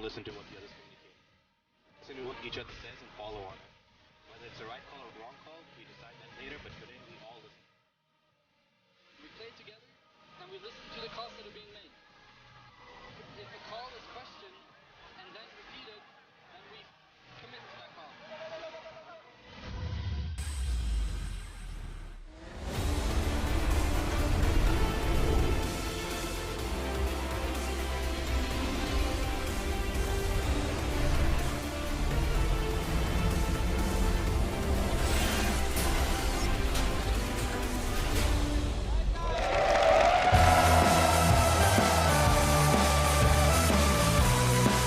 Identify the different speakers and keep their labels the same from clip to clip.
Speaker 1: listen to what the others communicate. Listen to what each other says and follow on it. Whether it's the right call or wrong call, we decide that later, but today we all listen.
Speaker 2: We play together and we listen to the calls that are being made. If a call is questioned and then repeated, then we commit to that call.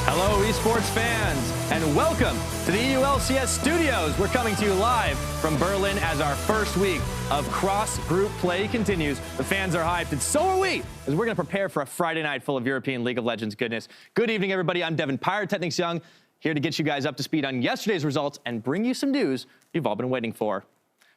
Speaker 3: Hello, esports fans, and welcome to the EU LCS studios. We're coming to you live from Berlin as our first week of cross-group play continues. The fans are hyped, and so are we, as we're going to prepare for a Friday night full of European League of Legends goodness. Good evening, everybody. I'm Devin Pyrotechnics Young, here to get you guys up to speed on yesterday's results and bring you some news you've all been waiting for.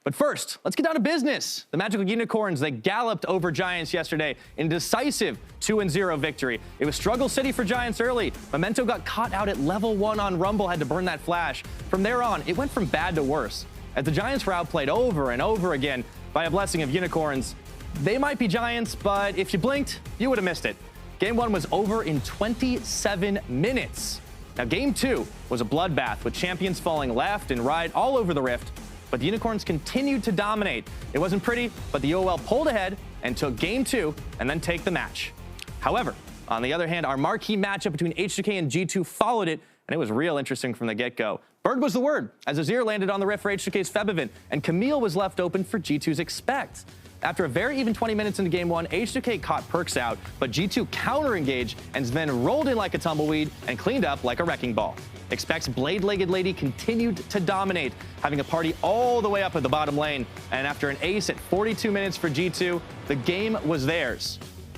Speaker 3: But first, let's get down to business. The Magical Unicorns, they galloped over Giants yesterday in a decisive 2-0 victory. It was struggle city for Giants early. Memento got caught out at level 1 on Rumble, had to burn that flash. From there on, it went from bad to worse, as the Giants were outplayed over and over again by a blessing of Unicorns. They might be Giants, but if you blinked, you would have missed it. Game 1 was over in 27 minutes. Now, Game 2 was a bloodbath, with champions falling left and right all over the Rift. But the Unicorns continued to dominate. It wasn't pretty, but the OL pulled ahead and took Game 2 and then take the match. However, on the other hand, our marquee matchup between H2K and G2 followed it, and it was real interesting from the get-go. Bird was the word, as Azir landed on the Rift for H2K's Febivin, and Camille was left open for G2's Expect. After a very even 20 minutes into Game 1, H2K caught Perks out, but G2 counter-engaged, and Sven rolled in like a tumbleweed and cleaned up like a wrecking ball. Expect's Blade-Legged Lady continued to dominate, having a party all the way up at the bottom lane, and after an ace at 42 minutes for G2, the game was theirs.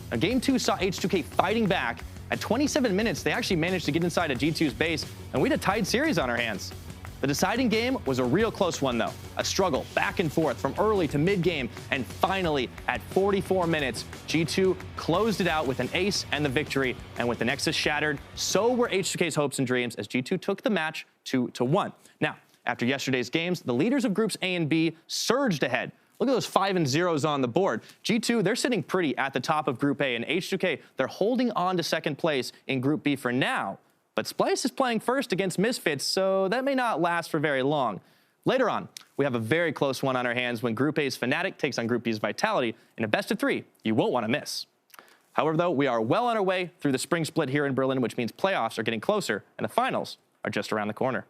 Speaker 3: Now, Game 2 saw H2K fighting back. At 27 minutes, they actually managed to get inside of G2's base, and we had a tied series on our hands. The deciding game was a real close one, though. A struggle back and forth from early to mid-game, and finally, at 44 minutes, G2 closed it out with an ace and the victory, and with the Nexus shattered, so were H2K's hopes and dreams as G2 took the match 2-1. Now, after yesterday's games, the leaders of Groups A and B surged ahead. Look at those 5 and 0s on the board. G2, they're sitting pretty at the top of Group A, and H2K, they're holding on to second place in Group B for now. But Splice is playing first against Misfits, so that may not last for very long. Later on, we have a very close one on our hands when Group A's Fnatic takes on Group B's Vitality in a best-of-3 you won't want to miss. However, though, we are well on our way through the spring split here in Berlin, which means playoffs are getting closer, and the finals are just around the corner.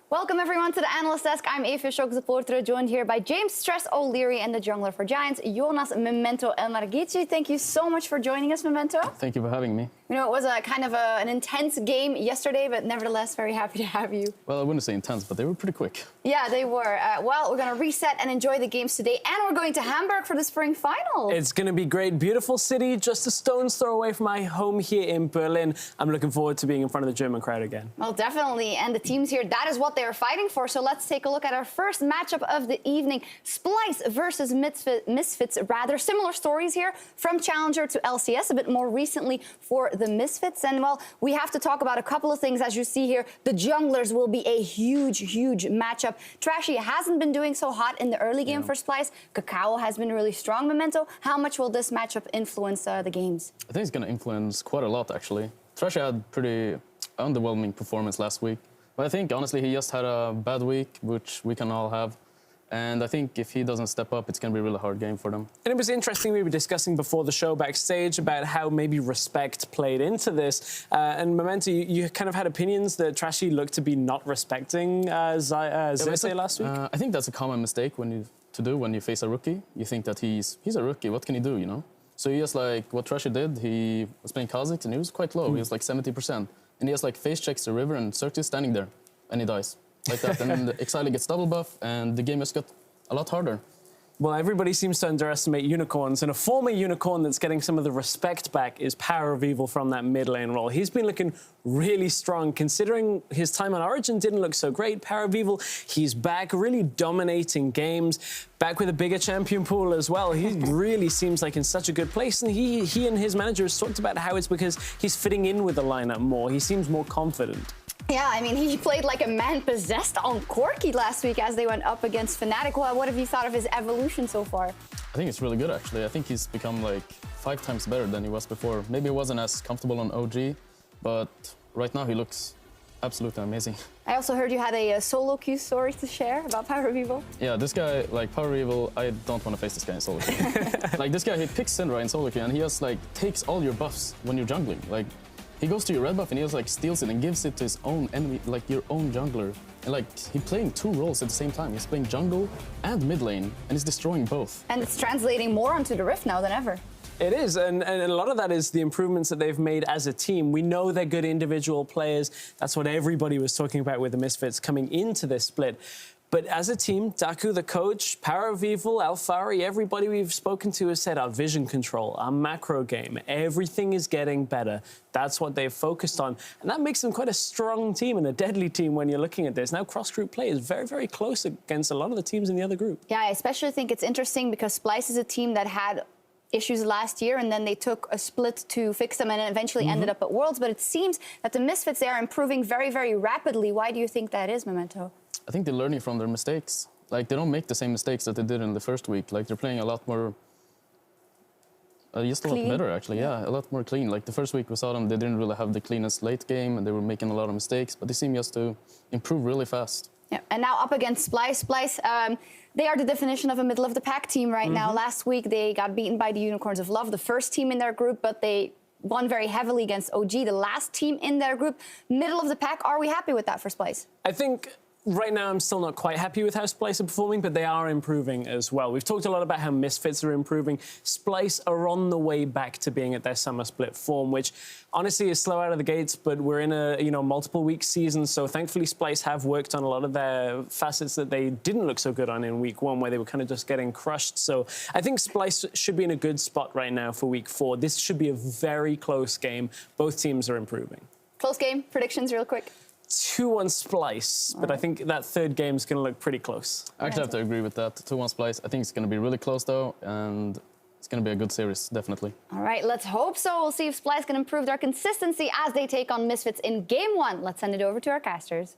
Speaker 4: Welcome everyone to the Analyst Desk. I'm EpicSkillshot supporter, joined here by James Stress O'Leary and the jungler for Giants, Jonas Memento Elmargici. Thank you so much for joining us, Memento.
Speaker 5: Thank you for having me.
Speaker 4: You know, it was a kind of an intense game yesterday, but nevertheless, very happy to have you.
Speaker 5: Well, I wouldn't say intense, but they were pretty quick.
Speaker 4: Yeah, they were. Well, we're going to reset and enjoy the games today, and we're going to Hamburg for the spring final.
Speaker 6: It's going to be great. Beautiful city, just a stone's throw away from my home here in Berlin. I'm looking forward to being in front of the German crowd again.
Speaker 4: Well, definitely. And the teams here, that is what they're fighting for. So let's take a look at our first matchup of the evening. Splice versus Misfits, rather. Similar stories here from Challenger to LCS, a bit more recently for the Misfits. And, well, we have to talk about a couple of things. As you see here, the junglers will be a huge, huge matchup. Trashy hasn't been doing so hot in the early game for Splice. Cacao has been really strong. Memento, how much will this matchup influence the games?
Speaker 5: I think it's going to influence quite a lot, actually. Trashy had pretty underwhelming performance last week. But I think, honestly, he just had a bad week, which we can all have. And I think if he doesn't step up, it's going to be a really hard game for them.
Speaker 6: And it was interesting, we were discussing before the show backstage about how maybe respect played into this. And Memento, you kind of had opinions that Trashy looked to be not respecting Xerxes last week?
Speaker 5: I think that's a common mistake to do when you face a rookie. You think that he's a rookie, what can he do, you know? So he just like, what Trashy did, he was playing Kha'Zix and he was quite low. He was like 70%. And he just like face checks the river and Xerxes standing there. And he dies. like that. And then the Exile gets double buff, and the game just got a lot harder.
Speaker 6: Well, everybody seems to underestimate unicorns, and a former unicorn that's getting some of the respect back is Power of Evil from that mid lane role. He's been looking really strong, considering his time on Origin didn't look so great. Power of Evil, he's back, really dominating games, back with a bigger champion pool as well. He really seems like in such a good place, and he and his manager has talked about how it's because he's fitting in with the lineup more. He seems more confident.
Speaker 4: Yeah, I mean, he played like a man possessed on Corki last week as they went up against Fnatic. Well, what have you thought of his evolution so far?
Speaker 5: I think it's really good, actually. I think he's become like 5 times better than he was before. Maybe he wasn't as comfortable on OG, but right now he looks absolutely amazing.
Speaker 4: I also heard you had a solo queue story to share about Power of Evil.
Speaker 5: Yeah, this guy, like Power of Evil, I don't want to face this guy in solo queue. Like this guy, he picks Syndra in solo queue, and he just like takes all your buffs when you're jungling. Like, he goes to your red buff and he just like steals it and gives it to his own enemy, like your own jungler. And like he's playing 2 roles at the same time. He's playing jungle and mid lane, and he's destroying both.
Speaker 4: And it's translating more onto the Rift now than ever.
Speaker 6: It is, and a lot of that is the improvements that they've made as a team. We know they're good individual players. That's what everybody was talking about with the Misfits coming into this split. But as a team, Daku, the coach, Power of Evil, Alfari, everybody we've spoken to has said our vision control, our macro game, everything is getting better. That's what they've focused on. And that makes them quite a strong team and a deadly team when you're looking at this. Now, cross-group play is very, very close against a lot of the teams in the other group.
Speaker 4: Yeah, I especially think it's interesting because Splyce is a team that had issues last year, and then they took a split to fix them and eventually ended up at Worlds. But it seems that the Misfits, they are improving very, very rapidly. Why do you think that is, Memento?
Speaker 5: I think they're learning from their mistakes. Like, they don't make the same mistakes that they did in the first week. Like, they're playing a lot more... just a lot better, actually. Yeah, a lot more clean. Like, the first week we saw them, they didn't really have the cleanest late game, and they were making a lot of mistakes, but they seem just to improve really fast.
Speaker 4: Yeah, and now up against Splyce. Splyce, they are the definition of a middle-of-the-pack team right now. Last week, they got beaten by the Unicorns of Love, the first team in their group, but they won very heavily against OG, the last team in their group. Middle of the pack, are we happy with that for Splyce?
Speaker 6: I think right now I'm still not quite happy with how Splyce are performing, but they are improving as well. We've talked a lot about how Misfits are improving. Splyce are on the way back to being at their summer split form, which honestly is slow out of the gates, but we're in a multiple week season, so thankfully Splyce have worked on a lot of their facets that they didn't look so good on in week 1, where they were kind of just getting crushed. So I think Splyce should be in a good spot right now for week 4. This should be a very close game. Both teams are improving.
Speaker 4: Close game, predictions real quick.
Speaker 6: 2-1 Splyce, but I think that third game is going to look pretty close.
Speaker 5: I actually have to agree with that. 2-1 Splyce. I think it's going to be really close, though, and it's going to be a good series, definitely.
Speaker 4: All right, let's hope so. We'll see if Splyce can improve their consistency as they take on Misfits in Game 1. Let's send it over to our casters.